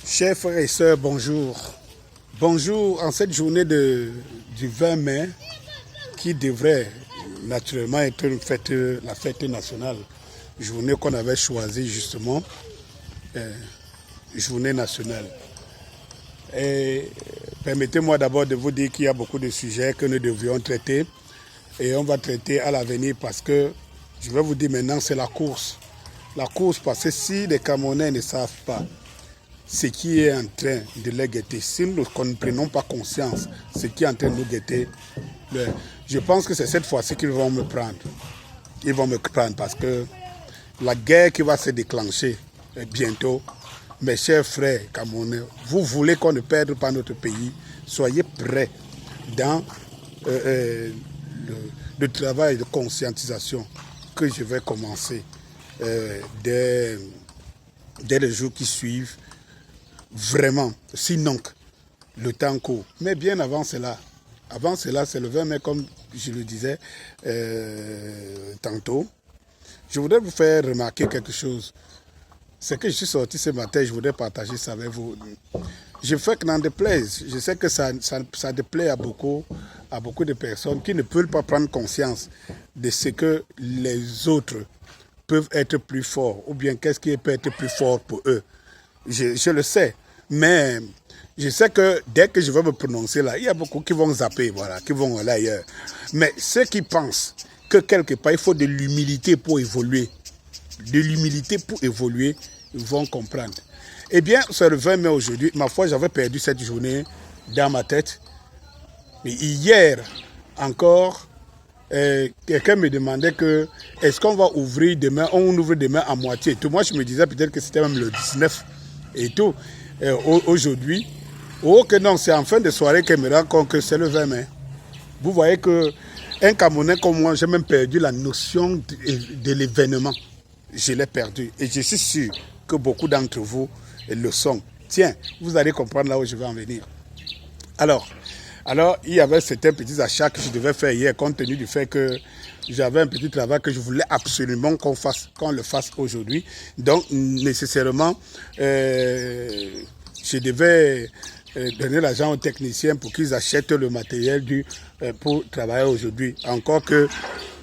Chers frères et sœurs, bonjour. Bonjour en cette journée du 20 mai qui devrait naturellement être la fête nationale. Journée qu'on avait choisie justement, journée nationale. Et permettez-moi d'abord de vous dire qu'il y a beaucoup de sujets que nous devions traiter et on va traiter à l'avenir parce que, je vais vous dire maintenant, c'est la course. La course parce que si les Camerounais ne savent pas ce qui est en train de les guetter, si nous ne prenons pas conscience de ce qui est en train de nous guetter, je pense que c'est cette fois-ci qu'ils vont me prendre. Ils vont me prendre parce que la guerre qui va se déclencher bientôt, mes chers frères camerounais, vous voulez qu'on ne perde pas notre pays, soyez prêts dans le travail de conscientisation que je vais commencer dès les jours qui suivent. Vraiment, sinon le temps court. Mais bien avant cela, c'est le 20 mai comme je le disais tantôt. Je voudrais vous faire remarquer quelque chose. C'est que je suis sorti ce matin, je voudrais partager ça avec vous. Je fais que n'en déplaise. Je sais que ça déplaît à beaucoup de personnes qui ne peuvent pas prendre conscience de ce que les autres peuvent être plus forts ou bien qu'est-ce qui peut être plus fort pour eux. Je le sais, mais je sais que dès que je vais me prononcer là, il y a beaucoup qui vont zapper, voilà, qui vont aller ailleurs. Mais ceux qui pensent que quelque part il faut de l'humilité pour évoluer, ils vont comprendre. Eh bien, c'est le 20 mai aujourd'hui. Ma foi, j'avais perdu cette journée dans ma tête. Mais hier encore, quelqu'un me demandait que est-ce qu'on va ouvrir demain, on ouvre demain à moitié. Tout moi, je me disais peut-être que c'était même le 19 et tout. Aujourd'hui, que non, c'est en fin de soirée qu'elle me rend compte que c'est le 20 mai. Vous voyez que un Camerounais comme moi, j'ai même perdu la notion de l'événement. Je l'ai perdu. Et je suis sûr que beaucoup d'entre vous le sont. Tiens, vous allez comprendre là où je vais en venir. Alors, il y avait certains petits achats que je devais faire hier, compte tenu du fait que j'avais un petit travail que je voulais absolument qu'on le fasse aujourd'hui. Donc, nécessairement, je devais donner l'argent aux techniciens pour qu'ils achètent le matériel pour travailler aujourd'hui. Encore que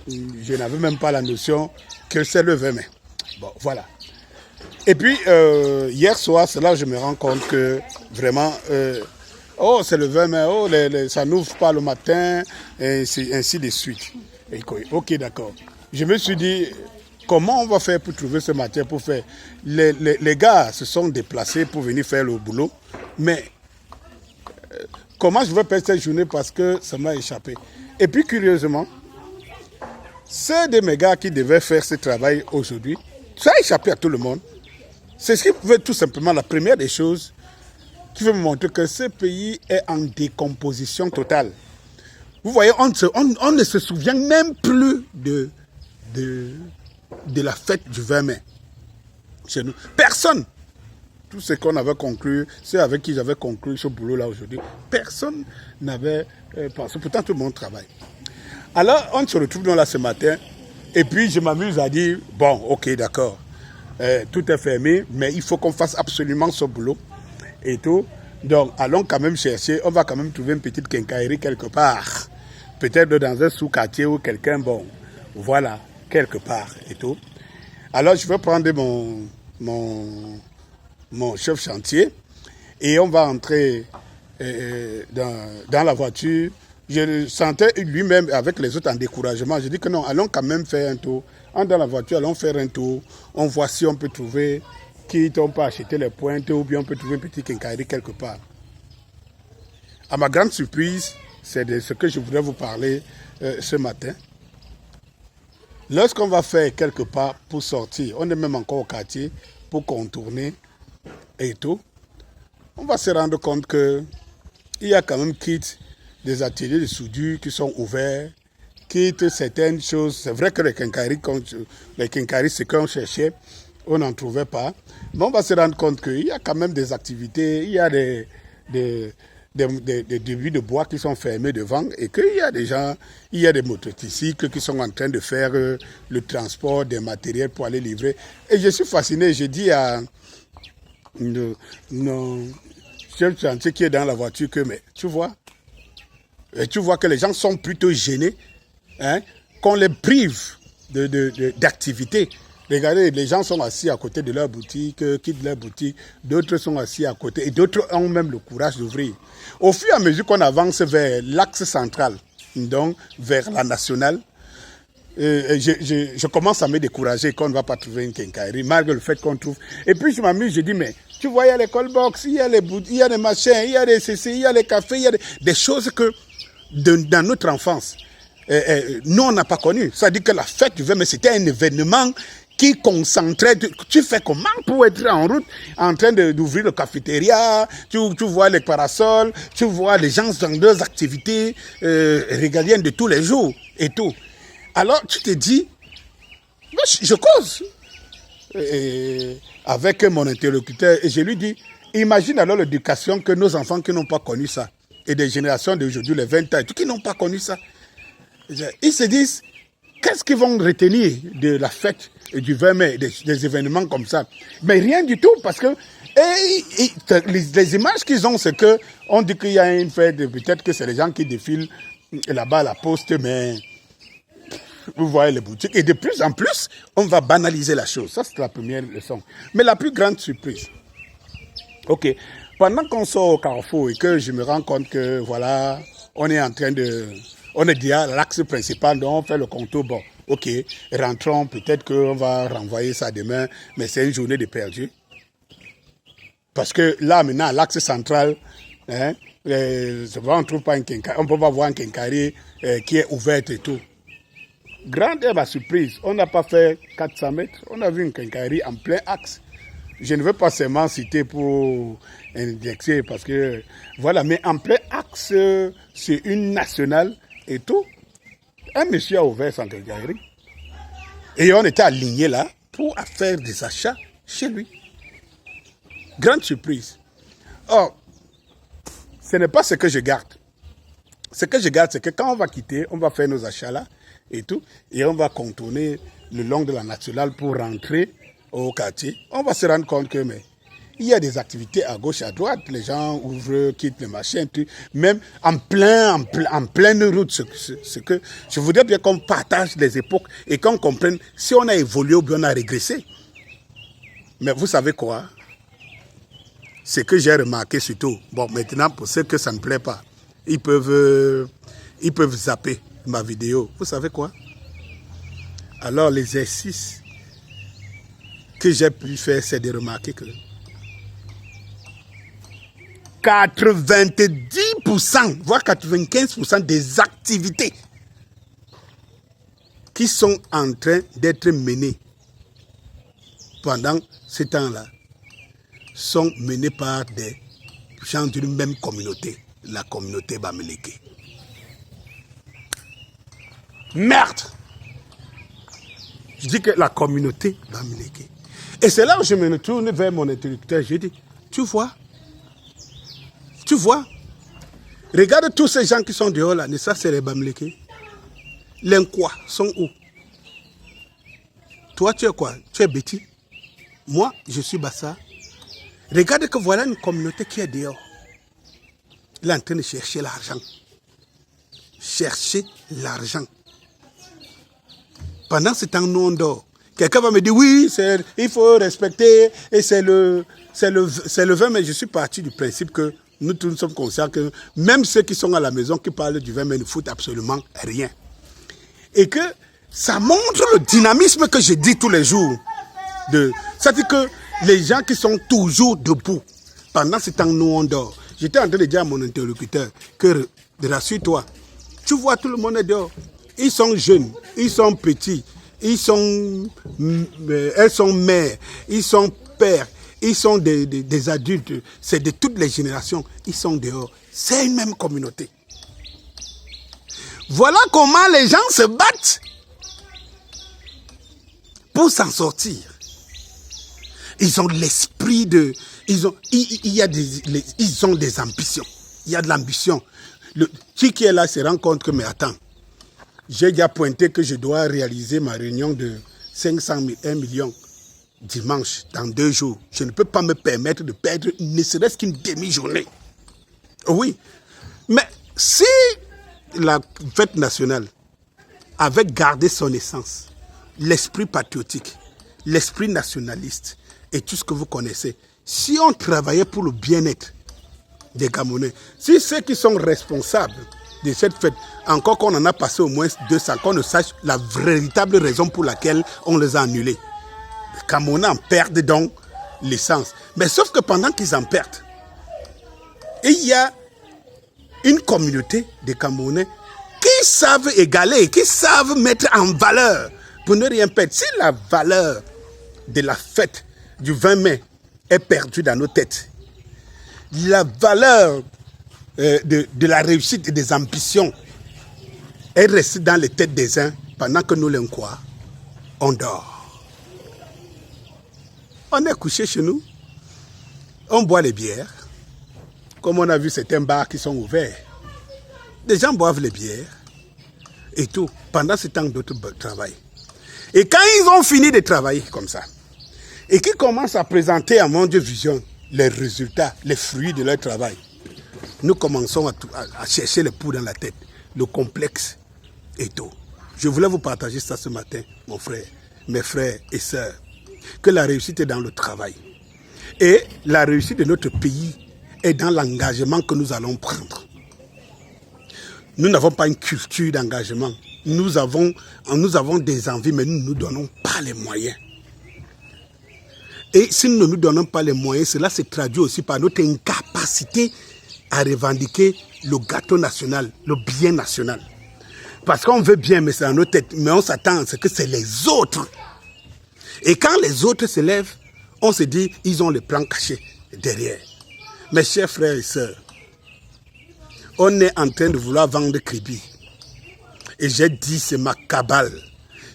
je n'avais même pas la notion que c'est le 20 mai. Bon, voilà. Et puis, hier soir, c'est là où je me rends compte que vraiment... c'est le 20 mai, ça n'ouvre pas le matin, et ainsi de suite. Ok, d'accord. Je me suis dit, comment on va faire pour trouver ce matin pour faire... Les gars se sont déplacés pour venir faire le boulot, mais comment je vais perdre cette journée parce que ça m'a échappé. Et puis, curieusement, ceux de mes gars qui devaient faire ce travail aujourd'hui, ça a échappé à tout le monde. C'est ce qui veut tout simplement, la première des choses, qui veut me montrer que ce pays est en décomposition totale. Vous voyez, on ne se souvient même plus de la fête du 20 mai chez nous. Personne. Tout ce qu'on avait conclu, ceux avec qui j'avais conclu ce boulot-là aujourd'hui, personne n'avait pensé. Pourtant, tout le monde travaille. Alors, on se retrouve là ce matin, et puis je m'amuse à dire, bon, ok, d'accord, tout est fermé, mais il faut qu'on fasse absolument ce boulot. Et tout. Donc, allons quand même chercher, on va quand même trouver une petite quincaillerie quelque part. Peut-être dans un sous-quartier ou quelqu'un, bon, voilà, quelque part et tout. Alors, je vais prendre mon chef chantier et on va entrer dans la voiture. Je le sentais lui-même avec les autres en découragement. Je dis que non, allons quand même faire un tour. Entre dans la voiture, allons faire un tour. On voit si on peut trouver... quitte on peut acheter les pointes ou bien on peut trouver une petite quincaillerie quelque part. À ma grande surprise, c'est de ce que je voudrais vous parler ce matin. Lorsqu'on va faire quelque part pour sortir, on est même encore au quartier pour contourner et tout, on va se rendre compte qu'il y a quand même quitte des ateliers de soudure qui sont ouverts, quitte certaines choses. C'est vrai que les quincailleries, c'est qu'on cherchait, on n'en trouvait pas. Mais on va se rendre compte qu'il y a quand même des activités, il y a des débits de bois qui sont fermés devant et qu'il y a des gens, il y a des motocycles qui sont en train de faire le transport des matériels pour aller livrer. Et je suis fasciné, je dis à non, chef chantier qui est dans la voiture que, mais tu vois que les gens sont plutôt gênés, hein, qu'on les prive d'activité. Regardez, les gens sont assis à côté de leur boutique, quittent leur boutique, d'autres sont assis à côté et d'autres ont même le courage d'ouvrir. Au fur et à mesure qu'on avance vers l'axe central, donc vers la nationale, je commence à me décourager qu'on ne va pas trouver une quincaillerie, malgré le fait qu'on trouve. Et puis je m'amuse, je dis, mais tu vois, il y a les callbox, il y a les boutiques, il y a des machins, il y a des CC, il y a les cafés, il y a des choses que dans notre enfance, nous on n'a pas connu. C'est-à-dire que la fête du 20 mai, c'était un événement qui concentrait. Tu fais comment pour être en route, en train d'ouvrir le cafétéria, tu vois les parasols, tu vois les gens dans leurs activités régaliennes de tous les jours et tout. Alors tu te dis, je cause avec mon interlocuteur et je lui dis, imagine alors l'éducation que nos enfants qui n'ont pas connu ça et des générations d'aujourd'hui, les 20 ans, qui n'ont pas connu ça. Ils se disent, qu'est-ce qu'ils vont retenir de la fête du 20 mai, des événements comme ça? Mais rien du tout, parce que les images qu'ils ont, c'est que on dit qu'il y a une fête, peut-être que c'est les gens qui défilent là-bas à la poste, mais vous voyez les boutiques. Et de plus en plus, on va banaliser la chose. Ça, c'est la première leçon. Mais la plus grande surprise, ok, pendant qu'on sort au carrefour et que je me rends compte que, voilà, on est déjà à l'axe principal, donc on fait le contour, bon, ok, rentrons, peut-être qu'on va renvoyer ça demain, mais c'est une journée de perdu. Parce que là, maintenant, à l'axe central, hein, on ne trouve pas un quincaillerie, on ne peut pas voir un quincaillerie qui est ouverte et tout. Grande est ma surprise, on n'a pas fait 400 mètres, on a vu une quincaillerie en plein axe. Je ne veux pas seulement citer pour indexer, parce que, voilà, mais en plein axe, c'est une nationale et tout. Un monsieur a ouvert son quincaillerie. Et on était alignés là pour faire des achats chez lui. Grande surprise. Or, ce n'est pas ce que je garde. Ce que je garde, c'est que quand on va quitter, on va faire nos achats là et tout, et on va contourner le long de la nationale pour rentrer au quartier. On va se rendre compte que il y a des activités à gauche, à droite. Les gens ouvrent, quittent le machin, tout. Même en pleine route. Ce que je voudrais bien qu'on partage les époques et qu'on comprenne si on a évolué ou bien on a régressé. Mais vous savez quoi? Ce que j'ai remarqué surtout, bon, maintenant, pour ceux que ça ne plaît pas, ils peuvent zapper ma vidéo. Vous savez quoi? Alors, l'exercice que j'ai pu faire, c'est de remarquer que 90%, voire 95% des activités qui sont en train d'être menées pendant ce temps-là sont menées par des gens d'une même communauté, la communauté Bamileke. Merde! Je dis que la communauté Bamileke. Et c'est là où je me tourne vers mon interlocuteur. Je dis, tu vois, regarde tous ces gens qui sont dehors là, ça c'est les Bamileke. Les Nkwa sont où? Toi tu es quoi? Tu es Betty. Moi je suis Bassa. Regarde que voilà une communauté qui est dehors. Il est en train de chercher l'argent. Chercher l'argent. Pendant ce temps, nous on dort. Quelqu'un va me dire, oui, il faut respecter, et c'est le 20 mai. Je suis parti du principe que nous tous nous sommes conscients que même ceux qui sont à la maison, qui parlent du 20 mai, ne foutent absolument rien. Et que ça montre le dynamisme que je dis tous les jours. C'est-à-dire que les gens qui sont toujours debout, pendant ce temps, nous on dort. J'étais en train de dire à mon interlocuteur que, rassure-toi, tu vois, tout le monde est dehors. Ils sont jeunes, ils sont petits, elles sont mères, ils sont pères, ils sont des adultes, c'est de toutes les générations, ils sont dehors. C'est une même communauté. Voilà comment les gens se battent pour s'en sortir. Ils ont l'esprit de... Ils ont des ambitions. Il y a de l'ambition. Qui est là se rend compte que, mais attends, j'ai déjà pointé que je dois réaliser ma réunion de 500 000, 1 million. dimanche, dans 2 jours, je ne peux pas me permettre de perdre ne serait-ce qu'une demi-journée. Oui, mais si la fête nationale avait gardé son essence, l'esprit patriotique, l'esprit nationaliste et tout ce que vous connaissez, si on travaillait pour le bien-être des Camerounais, si ceux qui sont responsables de cette fête, encore qu'on en a passé au moins 200, qu'on ne sache la véritable raison pour laquelle on les a annulés. Les Camerounais en perdent donc l'essence. Mais sauf que pendant qu'ils en perdent, il y a une communauté de Camerounais qui savent égaler, qui savent mettre en valeur pour ne rien perdre. Si la valeur de la fête du 20 mai est perdue dans nos têtes, la valeur de la réussite et des ambitions est restée dans les têtes des uns pendant que nous, les quoi, on dort. On est couché chez nous, on boit les bières, comme on a vu certains bars qui sont ouverts. Les gens boivent les bières et tout, pendant ce temps d'autres travaillent. Et quand ils ont fini de travailler comme ça, et qu'ils commencent à présenter à Mon Dieu Vision les résultats, les fruits de leur travail, nous commençons à chercher les poux dans la tête, le complexe et tout. Je voulais vous partager ça ce matin, mon frère, mes frères et sœurs, que la réussite est dans le travail. Et la réussite de notre pays est dans l'engagement que nous allons prendre. Nous n'avons pas une culture d'engagement. Nous avons des envies, mais nous ne nous donnons pas les moyens. Et si nous ne nous donnons pas les moyens, cela se traduit aussi par notre incapacité à revendiquer le gâteau national, le bien national. Parce qu'on veut bien, mais c'est dans nos têtes. Mais on s'attend à ce que c'est les autres. Et quand les autres se lèvent, on se dit, ils ont le plan caché derrière. Mes chers frères et sœurs, on est en train de vouloir vendre crédit. Et j'ai dit, c'est ma cabale.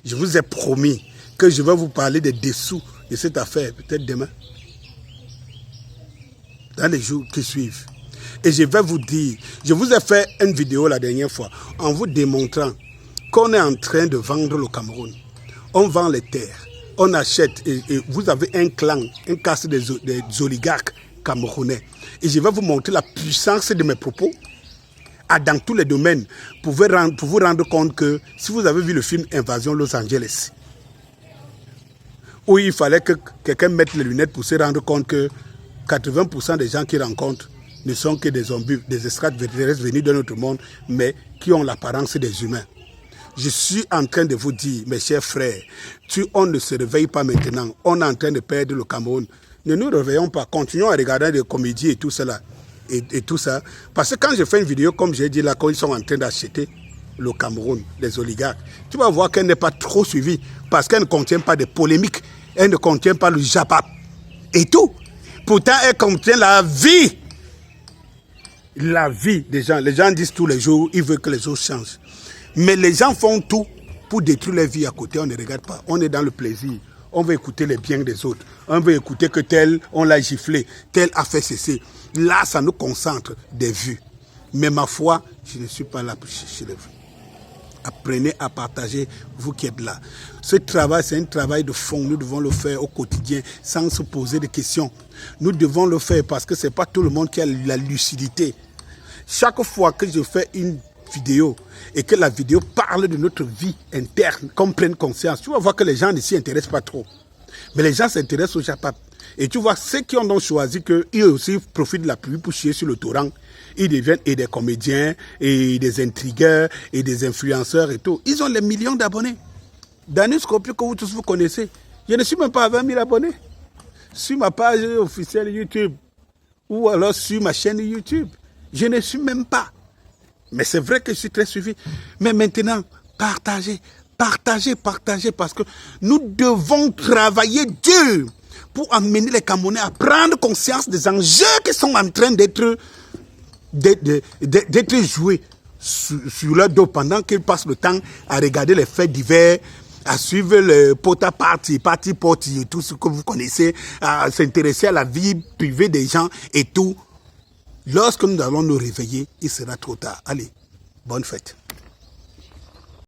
Je vous ai promis que je vais vous parler des dessous de cette affaire, peut-être demain, dans les jours qui suivent. Et je vais vous dire, je vous ai fait une vidéo la dernière fois en vous démontrant qu'on est en train de vendre le Cameroun. On vend les terres, on achète, et vous avez un clan, un caste des oligarques camerounais. Et je vais vous montrer la puissance de mes propos dans tous les domaines pour vous rendre compte que si vous avez vu le film Invasion Los Angeles, où il fallait que quelqu'un mette les lunettes pour se rendre compte que 80% des gens qu'il rencontre ne sont que des zombies, des extraterrestres venus de notre monde, mais qui ont l'apparence des humains. Je suis en train de vous dire, mes chers frères, on ne se réveille pas maintenant. On est en train de perdre le Cameroun. Ne nous réveillons pas. Continuons à regarder des comédies et tout cela. Et tout ça. Parce que quand je fais une vidéo, comme j'ai dit là, quand ils sont en train d'acheter le Cameroun, les oligarques, tu vas voir qu'elle n'est pas trop suivie. Parce qu'elle ne contient pas de polémiques. Elle ne contient pas le jabap. Et tout. Pourtant, elle contient la vie. La vie des gens. Les gens disent tous les jours, ils veulent que les choses changent. Mais les gens font tout pour détruire leur vie à côté. On ne regarde pas. On est dans le plaisir. On veut écouter les biens des autres. On veut écouter que tel, on l'a giflé. Tel a fait ceci. Là, ça nous concentre des vues. Mais ma foi, je ne suis pas là pour chercher les vues. Apprenez à partager, vous qui êtes là. Ce travail, c'est un travail de fond. Nous devons le faire au quotidien sans se poser de questions. Nous devons le faire parce que ce n'est pas tout le monde qui a la lucidité. Chaque fois que je fais une vidéo et que la vidéo parle de notre vie interne, qu'on prenne conscience, tu vas voir que les gens ne s'y intéressent pas trop. Mais les gens s'intéressent au Japap. Et tu vois, ceux qui ont donc choisi qu'ils aussi profitent de la pluie pour chier sur le torrent, ils deviennent et des comédiens, et des intrigueurs, et des influenceurs et tout. Ils ont les millions d'abonnés. Daniel Scorpio, que vous tous vous connaissez, je ne suis même pas à 20 000 abonnés. Sur ma page officielle YouTube, ou alors sur ma chaîne YouTube. Je ne suis même pas. Mais c'est vrai que je suis très suivi. Mais maintenant, partagez, parce que nous devons travailler dur pour amener les Camerounais à prendre conscience des enjeux qui sont en train d'être joués sur leur dos pendant qu'ils passent le temps à regarder les faits divers, à suivre le party et tout ce que vous connaissez, à s'intéresser à la vie privée des gens et tout. Lorsque nous allons nous réveiller, il sera trop tard. Allez, bonne fête.